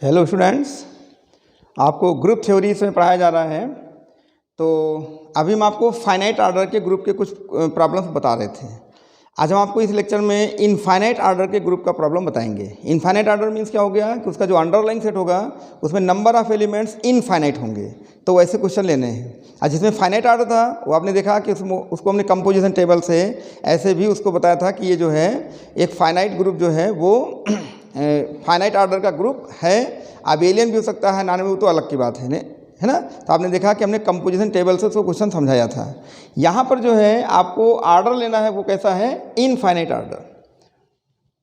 Hello students, आपको group theories में पढ़ाया जा रहा है। तो अभी हम आपको फाइनाइट आर्डर के ग्रुप के कुछ प्रॉब्लम्स बता रहे थे। आज हम आपको इस लेक्चर में इनफाइनाइट आर्डर के ग्रुप का प्रॉब्लम बताएंगे। इनफाइनाइट आर्डर मीन्स क्या हो गया कि उसका जो अंडरलाइन सेट होगा उसमें नंबर ऑफ एलिमेंट्स इनफाइनाइट होंगे। तो वैसे क्वेश्चन लेने हैं। आज जिसमें फाइनाइट आर्डर था वो आपने देखा कि उसको हमने कंपोजिशन टेबल से ऐसे भी उसको बताया था कि ये जो है एक फाइनाइट ग्रुप जो है वो फाइनाइट आर्डर का ग्रुप है। अबेलियन भी हो सकता है, नॉन अबेलियन तो अलग की बात है ना। तो आपने देखा कि हमने कंपोजिशन टेबल से उसको क्वेश्चन समझाया था। यहाँ पर जो है आपको आर्डर लेना है वो कैसा है, इनफाइनाइट आर्डर।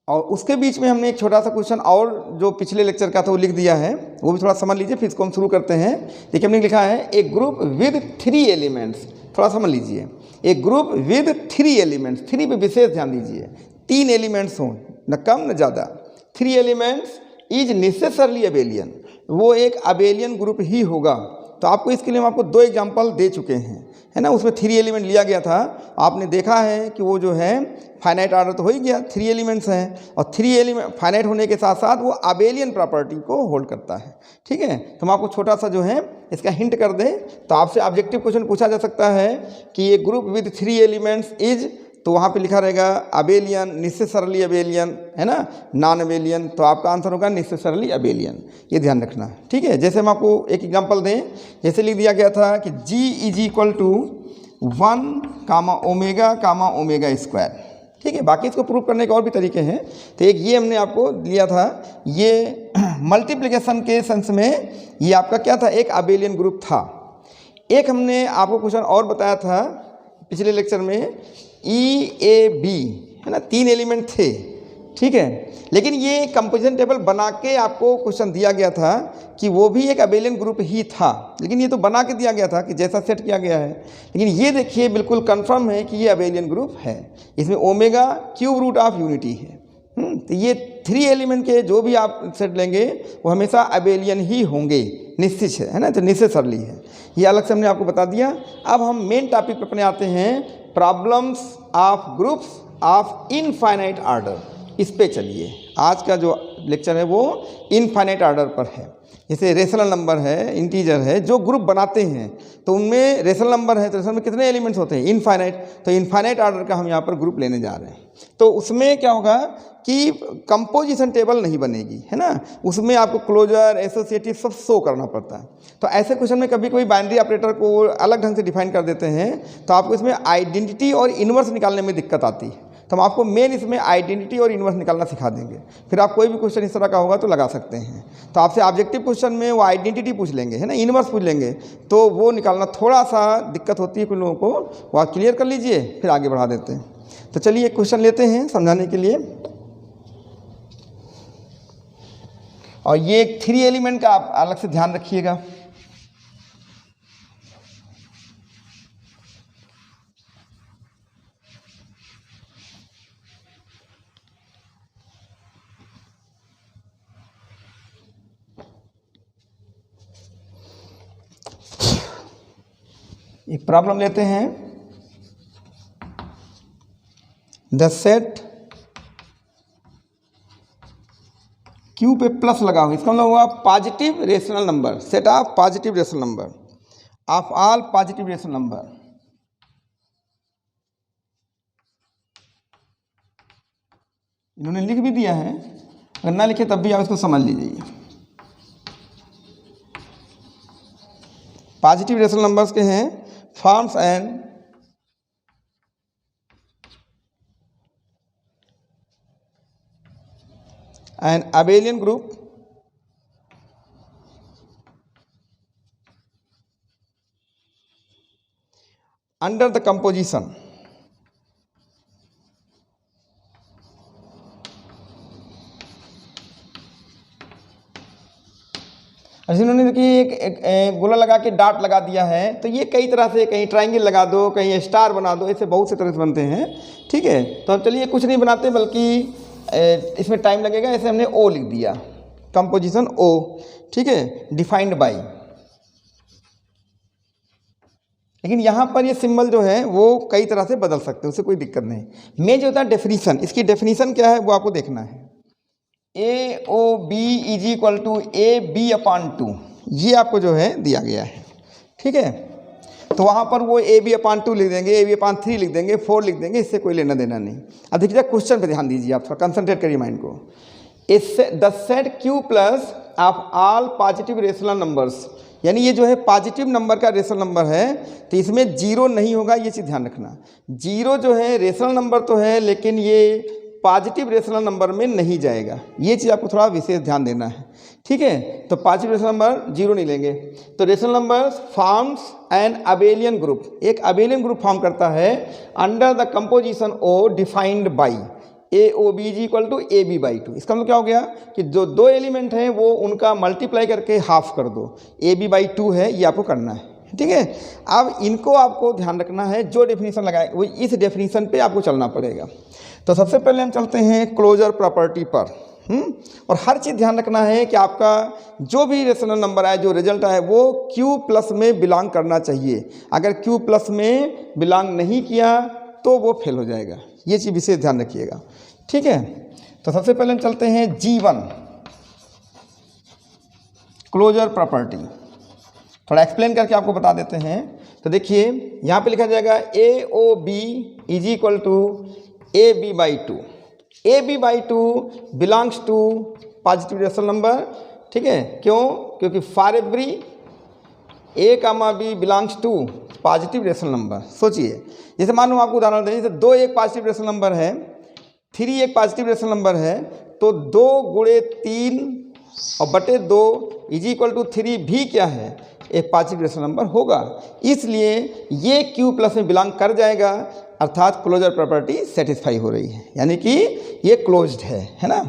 और उसके बीच में हमने एक छोटा सा क्वेश्चन और जो पिछले लेक्चर का था वो लिख दिया है, वो भी थोड़ा समझ लीजिए, फिर इसको हम शुरू करते हैं। देखिए हमने लिखा है ए ग्रुप विद 3 एलिमेंट्स। थोड़ा समझ लीजिए, ए ग्रुप विद 3 एलिमेंट्स। 3 पे विशेष ध्यान दीजिए, 3 एलिमेंट्स हों, न कम न ज़्यादा। 3 एलिमेंट्स इज नेसेसरली अबेलियन, वो एक अबेलियन ग्रुप ही होगा। तो आपको इसके लिए हम आपको 2 एग्जाम्पल दे चुके हैं, है ना। उसमें 3 एलिमेंट लिया गया था, आपने देखा है कि वो जो है फाइनाइट आर्डर तो हो ही गया, 3 एलिमेंट्स हैं और 3 एलिमेंट फाइनाइट होने के साथ साथ वो अबेलियन प्रॉपर्टी को होल्ड करता है। ठीक है, तो हम आपको छोटा सा जो है इसका हिंट कर दें तो आपसे ऑब्जेक्टिव क्वेश्चन पूछा जा सकता है कि ये ग्रुप विद 3 एलिमेंट्स इज, तो वहाँ पे लिखा रहेगा अबेलियन, नेसेसरली अबेलियन, है ना, नॉन अबेलियन। तो आपका आंसर होगा नेसेसरली अबेलियन, ये ध्यान रखना। ठीक है, जैसे हम आपको एक एग्जांपल दें, जैसे लिख दिया गया था कि G is equal to 1 omega omega square. ठीक है, बाकी इसको प्रूव करने के और भी तरीके हैं। तो एक ये हमने आपको दिया था, ये मल्टीप्लिकेशन के सेंस में ये आपका क्या था, एक अबेलियन ग्रुप था। एक हमने आपको क्वेश्चन और बताया था पिछले लेक्चर में, EAB, है ना, 3 एलिमेंट थे। ठीक है, लेकिन ये कंपोजिशन टेबल बना के आपको क्वेश्चन दिया गया था कि वो भी एक अबेलियन ग्रुप ही था, लेकिन ये तो बना के दिया गया था कि जैसा सेट किया गया है। लेकिन ये देखिए बिल्कुल कंफर्म है कि ये अबेलियन ग्रुप है। इसमें omega cube root of unity है। तो ये 3 एलिमेंट के जो भी आप सेट लेंगे वो हमेशा अबेलियन ही होंगे, निश्चित है ना। तो नेसेसरली है, ये अलग से हमने आपको बता दिया। अब हम मेन टॉपिक पर अपने आते हैं, problems of groups of infinite order. इस पे चलिए, आज का जो लेक्चर है वो इनफाइनाइट आर्डर पर है। जैसे रेशनल नंबर है, इंटीजर है, जो ग्रुप बनाते हैं तो उनमें रेशनल नंबर है तो रेशनल में कितने एलिमेंट्स होते हैं, इनफाइनाइट। तो इनफाइनाइट आर्डर का हम यहाँ पर ग्रुप लेने जा रहे हैं। तो उसमें क्या होगा कि कंपोजिशन टेबल नहीं बनेगी, है ना, उसमें आपको क्लोजर एसोसिएटिव सब शो करना पड़ता है। तो ऐसे क्वेश्चन में कभी कोई बाइनरी ऑपरेटर को अलग ढंग से डिफाइन कर देते हैं तो आपको इसमें आइडेंटिटी और इन्वर्स निकालने में दिक्कत आती है। तो हम आपको मेन इसमें आइडेंटिटी और इन्वर्स निकालना सिखा देंगे, फिर आप कोई भी क्वेश्चन इस तरह का होगा तो लगा सकते हैं। तो आपसे ऑब्जेक्टिव क्वेश्चन में वो आइडेंटिटी पूछ लेंगे, है ना, इन्वर्स पूछ लेंगे, तो वो निकालना थोड़ा सा दिक्कत होती है कुछ लोगों को। वो आप क्लियर कर लीजिए, फिर आगे बढ़ा देते हैं। तो चलिए एक क्वेश्चन लेते हैं समझाने के लिए। और ये एक 3 एलिमेंट का आप अलग से ध्यान रखिएगा। एक प्रॉब्लम लेते हैं, द सेट क्यू पे प्लस लगा हुआ, इसका मतलब हुआ positive rational number, set of positive rational number of all positive rational number. इन्होंने लिख भी दिया है, अगर ना लिखे तब भी आप इसको समझ लीजिए। पॉजिटिव रेशनल नंबर्स के हैं, forms an abelian group under the composition इन्होंने देखिए एक गोला लगा के डॉट लगा दिया है। तो ये कई तरह से, कहीं ट्रायंगल लगा दो, कहीं स्टार बना दो, ऐसे बहुत से तरह से बनते हैं। ठीक है, तो हम चलिए कुछ नहीं बनाते बल्कि इसमें टाइम लगेगा। ऐसे हमने ओ लिख दिया, कंपोजिशन ओ। ठीक है, डिफाइंड बाई। लेकिन यहाँ पर ये सिंबल जो है वो कई तरह से बदल सकते हैं, उससे कोई दिक्कत नहीं। मेन जो होता है डेफिनीशन, इसकी डेफिनीशन क्या है वो आपको देखना है। A O B is equal to A B upon 2, ये आपको जो है दिया गया है। ठीक है, तो वहाँ पर वो ए बी अपान 2 लिख देंगे, ए बी अपान 3 लिख देंगे, 4 लिख देंगे, इससे कोई लेना देना नहीं। अब देखिए क्वेश्चन पे ध्यान दीजिए, आप थोड़ा कंसंट्रेट करिए माइंड को। इससे the set Q plus of all positive rational numbers, यानी ये जो है पॉजिटिव नंबर का रेशनल नंबर है, तो इसमें जीरो नहीं होगा, ये चीज़ ध्यान रखना। जीरो जो है रेशनल नंबर तो है, लेकिन ये पॉजिटिव रेशनल नंबर में नहीं जाएगा, ये चीज़ आपको थोड़ा विशेष ध्यान देना है। ठीक है, तो पॉजिटिव रेशनल नंबर जीरो नहीं लेंगे। तो rational number forms an abelian group, एक अबेलियन ग्रुप फॉर्म करता है under the composition O defined by A O B is equal to A B by 2। इसका मतलब क्या हो गया कि जो दो एलिमेंट हैं वो उनका मल्टीप्लाई करके हाफ कर दो, ए बी बाई 2 है, ये आपको करना है। ठीक है, अब इनको आपको ध्यान रखना है, जो डेफिनेशन लगाए वो इस डेफिनेशन पे आपको चलना पड़ेगा। तो सबसे पहले हम चलते हैं क्लोजर प्रॉपर्टी पर। और हर चीज़ ध्यान रखना है कि आपका जो भी रेशनल नंबर आए, जो रिजल्ट आए, वो Q प्लस में बिलोंग करना चाहिए। अगर Q प्लस में बिलोंग नहीं किया तो वो फेल हो जाएगा, ये चीज़ विशेष ध्यान रखिएगा। ठीक है, तो सबसे पहले हम चलते हैं G1 क्लोजर प्रॉपर्टी, थोड़ा एक्सप्लेन करके आपको बता देते हैं। तो देखिए यहाँ पे लिखा जाएगा A O B is equal to A B by 2, A B by 2 belongs to positive rational number. ठीक है, क्यों? क्योंकि for every A comma B belongs to positive rational number. सोचिए, जैसे मान लो आपको उदाहरण दें, जैसे 2 एक पॉजिटिव रेशनल नंबर है, 3 एक पॉजिटिव रेशनल नंबर है, तो 2 गुणे 3 और बटे 2 इज इक्वल टू 3 भी क्या है? एक पॉजिटिव रेशनल नंबर होगा, इसलिए ये Q प्लस में बिलोंग कर जाएगा, अर्थात क्लोजर प्रॉपर्टी सेटिस्फाई हो रही है, यानी कि ये क्लोज्ड है ना।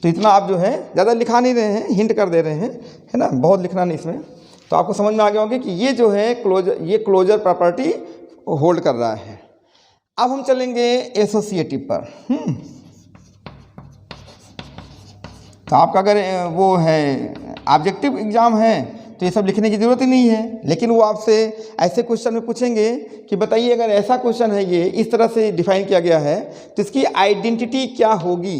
तो इतना आप जो है ज़्यादा लिखा नहीं रहे हैं, हिंट कर दे रहे हैं, है ना, बहुत लिखना नहीं इसमें। तो आपको समझ में आ गया होगा कि ये जो है ये क्लोजर प्रॉपर्टी होल्ड कर रहा है। अब हम चलेंगे एसोसिएटिव पर। तो आपका अगर वो है ऑब्जेक्टिव एग्जाम है तो ये सब लिखने की ज़रूरत ही नहीं है, लेकिन वो आपसे ऐसे क्वेश्चन में पूछेंगे कि बताइए अगर ऐसा क्वेश्चन है, ये इस तरह से डिफाइन किया गया है, तो इसकी आइडेंटिटी क्या होगी,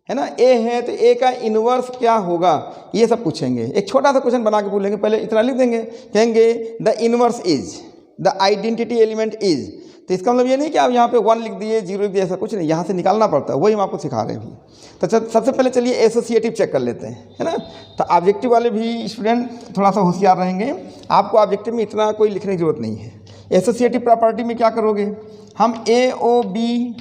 है ना। ए है तो ए का इन्वर्स क्या होगा, ये सब पूछेंगे। एक छोटा सा क्वेश्चन बना के पूछेंगे, पहले इतना लिख देंगे, कहेंगे the inverse is, the identity element is. तो इसका मतलब ये नहीं कि आप यहाँ पे 1 लिख दिए, 0 लिख दिए, ऐसा कुछ नहीं, यहाँ से निकालना पड़ता है, वही हम आपको सिखा रहे हैं। तो सबसे पहले चलिए एसोसिएटिव चेक कर लेते हैं, है ना। तो ऑब्जेक्टिव वाले भी स्टूडेंट थोड़ा सा होशियार रहेंगे, आपको ऑब्जेक्टिव में इतना कोई लिखने की जरूरत नहीं है। एसोसिएटिव प्रॉपर्टी में क्या करोगे, हम ए ओ बी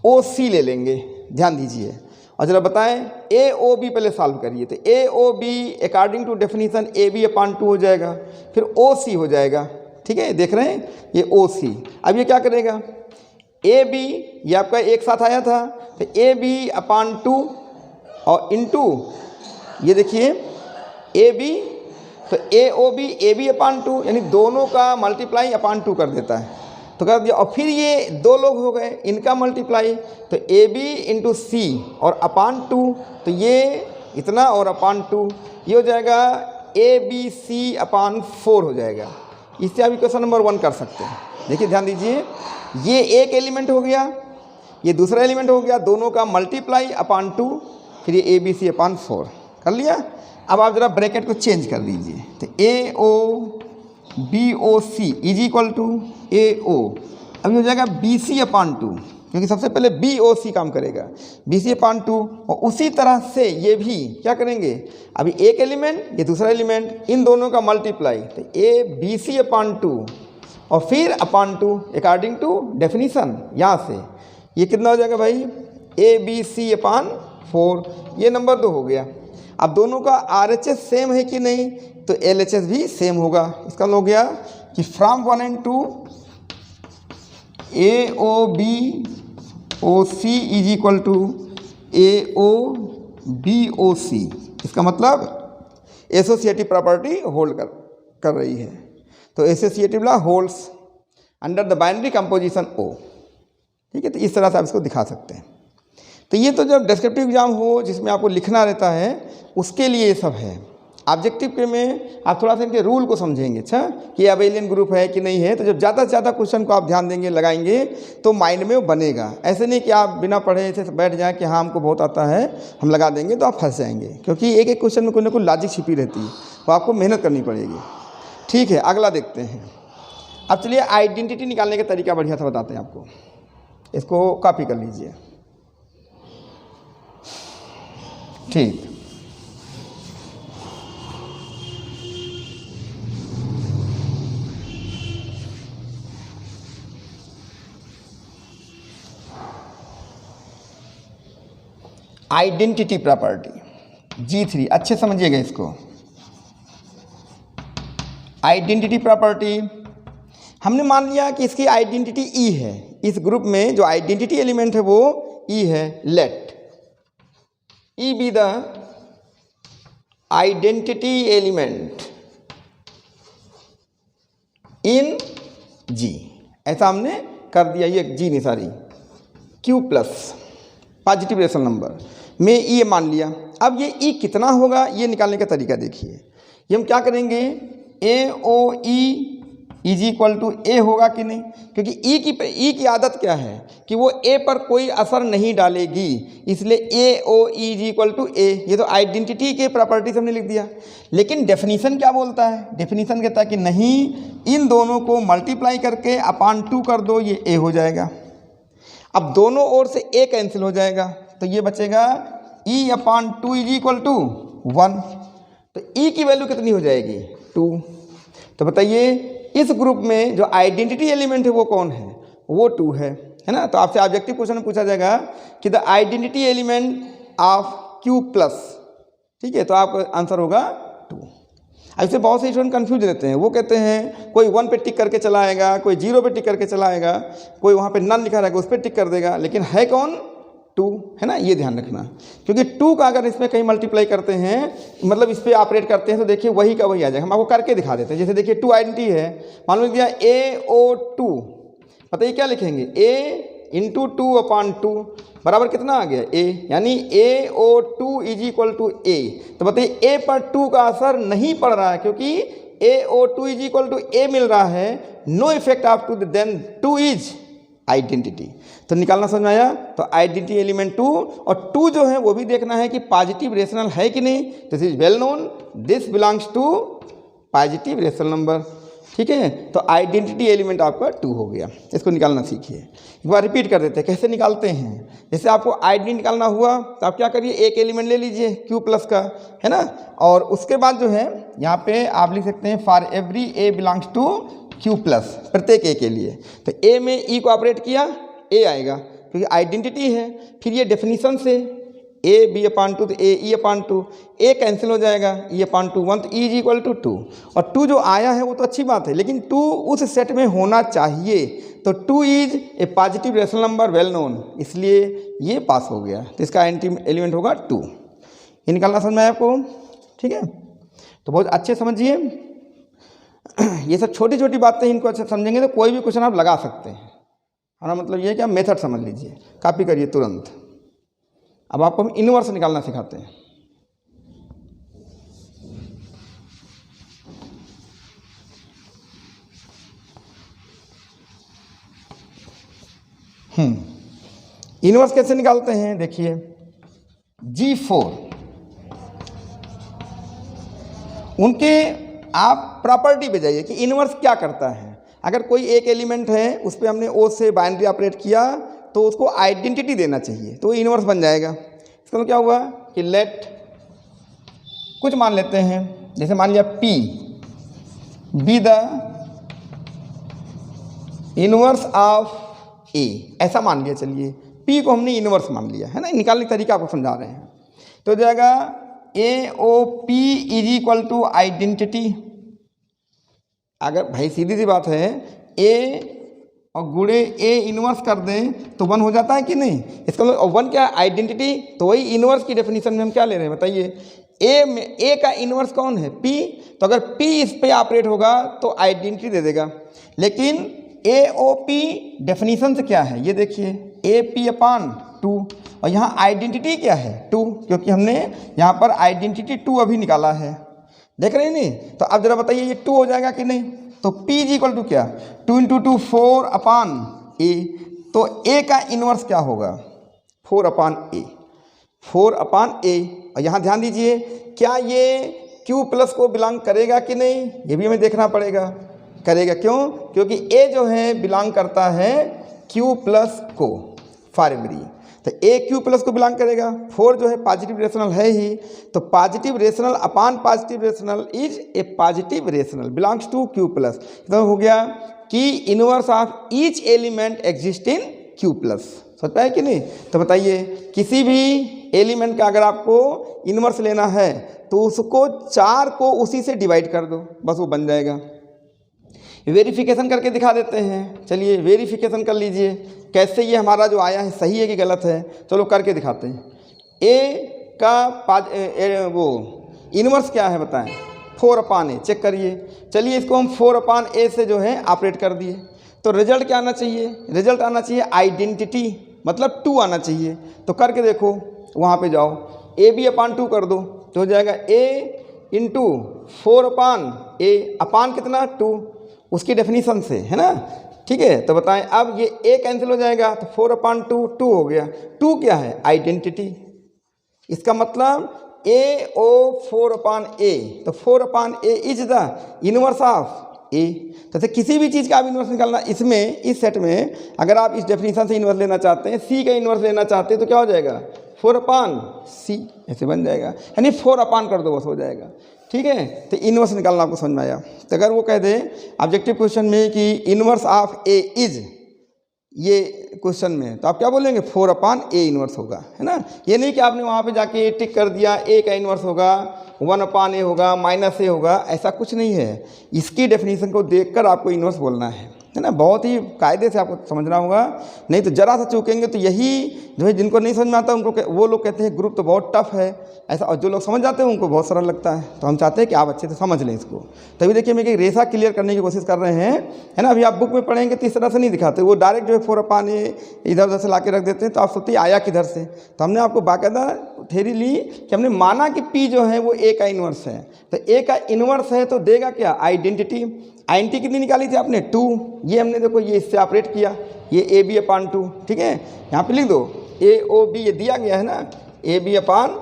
ओ सी ले लेंगे, ध्यान दीजिए और जरा बताएं। ए ओ बी पहले सॉल्व करिए, तो A O B according to definition A B upon 2 हो जाएगा, फिर ओ सी हो जाएगा। ठीक है, देख रहे हैं ये ओ सी। अब ये क्या करेगा, ए बी ये आपका एक साथ आया था, तो ए बी अपान 2 और इंटू ये देखिए ए बी, तो ए ओ बी अपान 2, यानी दोनों का मल्टीप्लाई अपान 2 कर देता है। तो कर दिया, और फिर ये 2 लोग हो गए, इनका मल्टीप्लाई, तो ए बी इंटू सी और अपान 2, तो ये इतना और अपान 2, ये हो जाएगा ए बी सी अपान 4 हो जाएगा। इससे आप इक्वेशन नंबर 1 कर सकते हैं। देखिए ध्यान दीजिए, ये एक एलिमेंट हो गया, ये दूसरा एलिमेंट हो गया, दोनों का मल्टीप्लाई अपान 2, फिर ये ए बी सी अपान 4 कर लिया। अब आप ज़रा ब्रैकेट को चेंज कर दीजिए, तो A O B O C is equal to A O, अभी हो जाएगा बी सी अपान 2, क्योंकि सबसे पहले बी ओ सी काम करेगा, बी सी अपान 2। और उसी तरह से ये भी क्या करेंगे, अभी एक एलिमेंट ये दूसरा एलिमेंट, इन दोनों का मल्टीप्लाई, तो ए बी सी अपान 2 और फिर अपान 2 अकॉर्डिंग टू डेफिनीशन। यहाँ से ये कितना हो जाएगा भाई, ए बी सी अपान 4, ये नंबर 2 हो गया। अब दोनों का RHS सेम है कि नहीं, तो LHS भी सेम होगा। इसका हो गया कि from 1 and 2 A O B O C is equal to A O B O C. इसका मतलब एसोसिएटिव प्रॉपर्टी होल्ड कर रही है। तो associative law holds under the binary composition O. ठीक है, तो इस तरह से आप इसको दिखा सकते हैं। तो ये तो जब डिस्क्रिप्टिव एग्जाम हो जिसमें आपको लिखना रहता है, उसके लिए ये सब है। ऑब्जेक्टिव के में आप थोड़ा सा इनके रूल को समझेंगे, अच्छा, कि अबेलियन ग्रुप है कि नहीं है, तो जब ज़्यादा से ज़्यादा क्वेश्चन को आप ध्यान देंगे, लगाएंगे, तो माइंड में वो बनेगा। ऐसे नहीं कि आप बिना पढ़े ऐसे बैठ जाएँ कि हाँ हमको बहुत आता है, हम लगा देंगे, तो आप फंस जाएंगे, क्योंकि एक एक क्वेश्चन में कोई ना कोई लॉजिक छिपी रहती है, तो आपको मेहनत करनी पड़ेगी। ठीक है, अगला देखते हैं। अब चलिए आइडेंटिटी निकालने का तरीका बढ़िया सा बताते हैं आपको, इसको कॉपी कर लीजिए। ठीक, आइडेंटिटी प्रॉपर्टी G3, अच्छे समझिएगा इसको। आइडेंटिटी प्रॉपर्टी हमने मान लिया कि इसकी आइडेंटिटी ई है, इस ग्रुप में जो आइडेंटिटी एलिमेंट है वो ई है। Let E be the identity element in G, ऐसा हमने कर दिया। ये जी नहीं, sorry, Q plus positive rational number में ई मान लिया। अब ये ई कितना होगा ये निकालने का तरीका देखिए। ये हम क्या करेंगे, ए ओ ई इज इक्वल टू ए होगा कि नहीं, क्योंकि ई की आदत क्या है कि वो ए पर कोई असर नहीं डालेगी, इसलिए ए ओ ई इज इक्वल टू ए। ये तो आइडेंटिटी के प्रॉपर्टी हमने लिख दिया। लेकिन डेफिनीशन क्या बोलता है, डेफिनीशन कहता है कि नहीं, इन दोनों को मल्टीप्लाई करके अपान 2 कर दो, ये ए हो जाएगा। अब दोनों ओर से ए कैंसिल हो जाएगा, तो ये बचेगा ई अपान 2 इज इक्वल टू 1। तो ई की वैल्यू कितनी हो जाएगी, 2। तो बताइए इस ग्रुप में जो आइडेंटिटी एलिमेंट है वो कौन है, वो 2 है ना। तो आपसे ऑब्जेक्टिव क्वेश्चन में पूछा जाएगा कि the identity element of Q plus, ठीक है, तो आपका आंसर होगा 2। ऐसे बहुत से स्टूडेंट कंफ्यूज रहते हैं, वो कहते हैं कोई 1 पे टिक करके चला आएगा, कोई 0 पे टिक करके चला आएगा, कोई वहाँ पे नन लिखा रहेगा उस पर टिक कर देगा, लेकिन है कौन, 2 है ना। ये ध्यान रखना, क्योंकि 2 का अगर इसमें कहीं मल्टीप्लाई करते हैं, मतलब इस पर ऑपरेट करते हैं, तो देखिए वही का वही आ जाएगा। हम आपको करके दिखा देते हैं। जैसे देखिए 2 आइडेंटिटी है, मान लो दिया AO2, बताइए क्या लिखेंगे, A इंटू 2 अपान 2 बराबर कितना आ गया, A, यानी AO2 is equal to A। तो बताइए A पर 2 का असर नहीं पड़ रहा है, क्योंकि AO2 is equal to A मिल रहा है, no effect of 2, then 2 is identity. तो निकालना समझ में आया। तो आइडेंटिटी एलिमेंट 2, और 2 जो है वो भी देखना है कि पॉजिटिव रेशनल है कि नहीं। This is well known, this belongs to positive rational number, ठीक है। तो आइडेंटिटी एलिमेंट आपका 2 हो गया। इसको निकालना सीखिए। एक बार रिपीट कर देते हैं कैसे निकालते हैं। जैसे आपको आइडेंटिटी निकालना हुआ तो आप क्या करिए, एक एलिमेंट ले लीजिए Q प्लस का, है ना, और उसके बाद जो है यहाँ पे आप लिख सकते हैं for every A belongs to Q plus, प्रत्येक ए के लिए। तो ए में ई को ऑपरेट किया, ए आएगा, क्योंकि आइडेंटिटी है। फिर ये डेफिनीशन से ए बी अपान 2, तो ए ई अपान 2, ए कैंसिल हो जाएगा, ई अपान 2 1, तो ई इज इक्वल टू 2। और 2 जो आया है वो तो अच्छी बात है, लेकिन 2 उस सेट में होना चाहिए। तो 2 is a positive rational number well known, इसलिए ये पास हो गया। तो इसका आइडेंटिटी एलिमेंट होगा 2। ये निकालना समझ में आया आपको, ठीक है। तो बहुत अच्छे समझिए, ये सब छोटी छोटी बातें, इनको अच्छे समझेंगे तो कोई भी क्वेश्चन आप लगा सकते हैं। हमारा मतलब ये है कि आप मेथड समझ लीजिए, कॉपी करिए तुरंत। अब आपको हम इनवर्स निकालना सिखाते हैं। इनवर्स कैसे निकालते हैं, देखिए G4, उनके आप प्रॉपर्टी पे जाइए कि इनवर्स क्या करता है। अगर कोई एक एलिमेंट है उस पर हमने ओ से बाइनरी ऑपरेट किया तो उसको आइडेंटिटी देना चाहिए, तो इनवर्स बन जाएगा। इसका मतलब क्या हुआ कि लेट कुछ मान लेते हैं, जैसे मान लिया P be the inverse of A, ऐसा मान लिया। चलिए P को हमने इनवर्स मान लिया, है ना। निकालने का तरीका आपको समझा रहे हैं। तो जाएगा AOP is equal to identity. अगर भाई सीधी सी बात है, A और गुणे A इनवर्स कर दें तो 1 हो जाता है कि नहीं। इसका मतलब 1 क्या है, आइडेंटिटी। तो वही इनवर्स की डेफिनेशन में हम क्या ले रहे हैं बताइए, A में A का इनवर्स कौन है, P। तो अगर P इस पे ऑपरेट होगा तो आइडेंटिटी दे देगा। लेकिन AOP डेफिनेशन से क्या है, ये देखिए AP अपान 2, और यहाँ आइडेंटिटी क्या है 2, क्योंकि हमने यहाँ पर आइडेंटिटी 2 अभी निकाला है। देख रहे हैं नहीं? तो अब जरा बताइए ये 2 हो जाएगा कि नहीं? तो P इज इक्वल टू क्या, 2 × 2 4 अपान A। तो A का इन्वर्स क्या होगा, 4 अपान A, 4 अपान A। और यहाँ ध्यान दीजिए, क्या ये Q प्लस को बिलोंग करेगा कि नहीं, ये भी हमें देखना पड़ेगा। करेगा, क्यों? क्योंकि A जो है बिलोंग करता है Q प्लस को फॉर एवरी, तो A Q प्लस को बिलोंग करेगा। 4 जो है पॉजिटिव रेशनल है ही, तो positive rational upon positive rational is a positive rational belongs to Q plus. तो हो गया कि inverse of each element exist in Q plus. समझ पाए कि नहीं? तो बताइए, किसी भी एलिमेंट का अगर आपको इनवर्स लेना है तो उसको 4 को उसी से डिवाइड कर दो, बस वो बन जाएगा। वेरिफिकेशन करके दिखा देते हैं। चलिए वेरिफिकेशन कर लीजिए, कैसे ये हमारा जो आया है सही है कि गलत है। चलो करके दिखाते हैं। ए का वो इनवर्स क्या है बताएं, 4 अपान ए। चेक करिए। चलिए इसको हम 4 अपान ए से जो है ऑपरेट कर दिए, तो रिजल्ट क्या आना चाहिए? रिजल्ट आना चाहिए आइडेंटिटी, मतलब 2 आना चाहिए। तो करके देखो, वहाँ पे जाओ, ए बी अपान 2 कर दो, तो हो जाएगा ए इंटू 4 अपान ए, अपान कितना 2, उसकी डेफिनीशन से, है ना? ठीक है, तो बताएं अब ये ए कैंसिल हो जाएगा, तो 4 अपान 2 2 हो गया। 2 क्या है? आइडेंटिटी। इसका मतलब ए ओ 4 अपान ए, तो 4 upon A is the inverse of ए। तो किसी भी चीज़ का आप इन्वर्स निकालना, इसमें इस सेट में अगर आप इस डेफिनेशन से इन्वर्स लेना चाहते हैं, सी का इन्वर्स लेना चाहते हैं, तो क्या हो जाएगा? 4 अपान सी, ऐसे बन जाएगा, यानी 4 अपान कर दो बस हो जाएगा। ठीक है, तो इन्वर्स निकालना आपको समझ में आया। तो अगर वो कह दे ऑब्जेक्टिव क्वेश्चन में कि इन्वर्स ऑफ ए इज, ये क्वेश्चन में, तो आप क्या बोलेंगे? 4 अपान ए इन्वर्स होगा, है ना? ये नहीं कि आपने वहाँ पे जाके टिक कर दिया ए का इन्वर्स होगा, 1 अपान ए होगा, माइनस ए होगा, ऐसा कुछ नहीं है। इसकी डेफिनेशन को देखकर आपको इन्वर्स बोलना है ना? बहुत ही कायदे से आपको समझना होगा, नहीं तो जरा सा चूकेंगे तो यही जो है, जिनको नहीं समझ में आता उनको वो लोग कहते हैं ग्रुप तो बहुत टफ है ऐसा, और जो लोग समझ जाते हैं उनको बहुत सरल लगता है। तो हम चाहते हैं कि आप अच्छे से समझ लें इसको। तभी देखिए हम एक रेसा क्लियर करने की कोशिश कर रहे हैं, है ना? अभी आप बुक में पढ़ेंगे तो इस तरह से नहीं दिखाते, वो डायरेक्ट जो है 4 अपान ए इधर उधर से ला के रख देते हैं, तो आप सोचते आया किधर से। तो हमने आपको बाकायदा थ्योरी ली कि हमने माना कि पी जो है वो ए का इन्वर्स है, तो ए का इन्वर्स है तो देगा क्या? आइडेंटिटी। आइडेंटिटी कितनी निकाली थी आपने? 2। ये हमने देखो ये इससे ऑपरेट किया, ये ए बी अपान 2। ठीक है, यहाँ पे लिख दो ए ओ बी, ये दिया गया है ना, ए बी अपान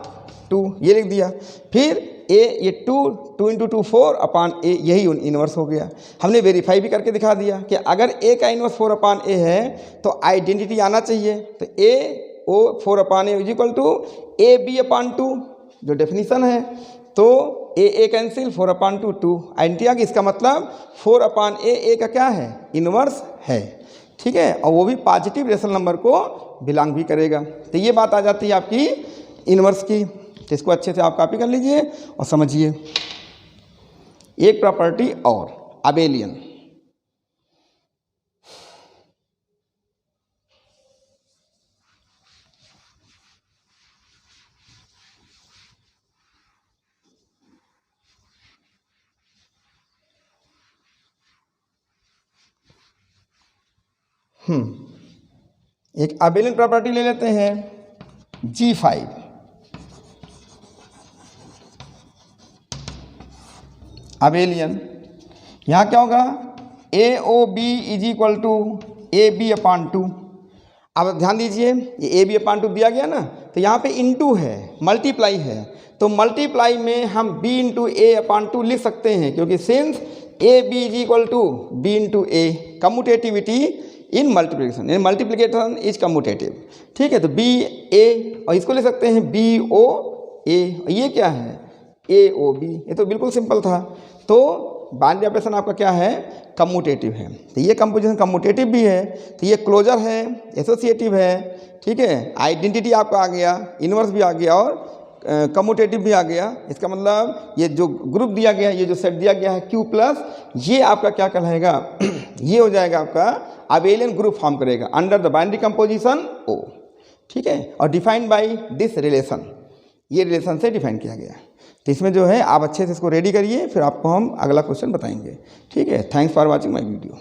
2 ये लिख दिया। फिर ए ये 2 × 2 4 अपान ए, यही इन्वर्स हो गया। हमने वेरीफाई भी करके दिखा दिया कि अगर ए का इन्वर्स 4 अपान ए है तो आइडेंटिटी आना चाहिए, तो A O 4 upon A is equal to A B upon 2 जो डेफिनीशन है। तो ए कैंसिल, 4 अपान 2 2 आइडेंटिटी आ गई। इसका मतलब 4 अपान ए का क्या है? इन्वर्स है। ठीक है, और वो भी पॉजिटिव रेशनल नंबर को बिलोंग भी करेगा। तो ये बात आ जाती है आपकी इन्वर्स की। तो इसको अच्छे से आप कॉपी कर लीजिए और समझिए। एक प्रॉपर्टी और, अबेलियन। एक अबेलियन प्रॉपर्टी ले लेते हैं, G5। अबेलियन, यहाँ क्या होगा? A O B is equal to A B upon 2। अब ध्यान दीजिए, ये ए बी अपान 2 दिया गया ना, तो यहाँ पे इनटू है, मल्टीप्लाई है, तो मल्टीप्लाई में हम बी इंटू ए अपान 2 लिख सकते हैं, क्योंकि since A B is equal to B into A, commutativity in multiplication, यानी मल्टीप्लिकेशन इज कम्यूटेटिव। ठीक है, तो बी ए, और इसको ले सकते हैं बी ओ ए, ये क्या है? A O B. ये तो बिल्कुल सिंपल था। तो बाइनरी ऑपरेशन आपका क्या है? कम्यूटेटिव है। तो ये कंपोजिशन कम्यूटेटिव भी है, तो ये क्लोजर है, एसोसिएटिव है। ठीक है, आइडेंटिटी आपका आ गया, इन्वर्स भी आ गया और कम्यूटेटिव भी आ गया। इसका मतलब ये जो ग्रुप दिया गया है, ये जो सेट दिया गया है Q प्लस, ये आपका क्या कहलाएगा? ये हो जाएगा आपका अबेलियन ग्रुप फॉर्म करेगा under the binary composition O। ठीक है, और डिफाइंड बाय दिस रिलेशन, ये रिलेशन से डिफाइन किया गया। तो इसमें जो है आप अच्छे से इसको रेडी करिए, फिर आपको हम अगला क्वेश्चन बताएंगे। ठीक है, thanks for watching my video.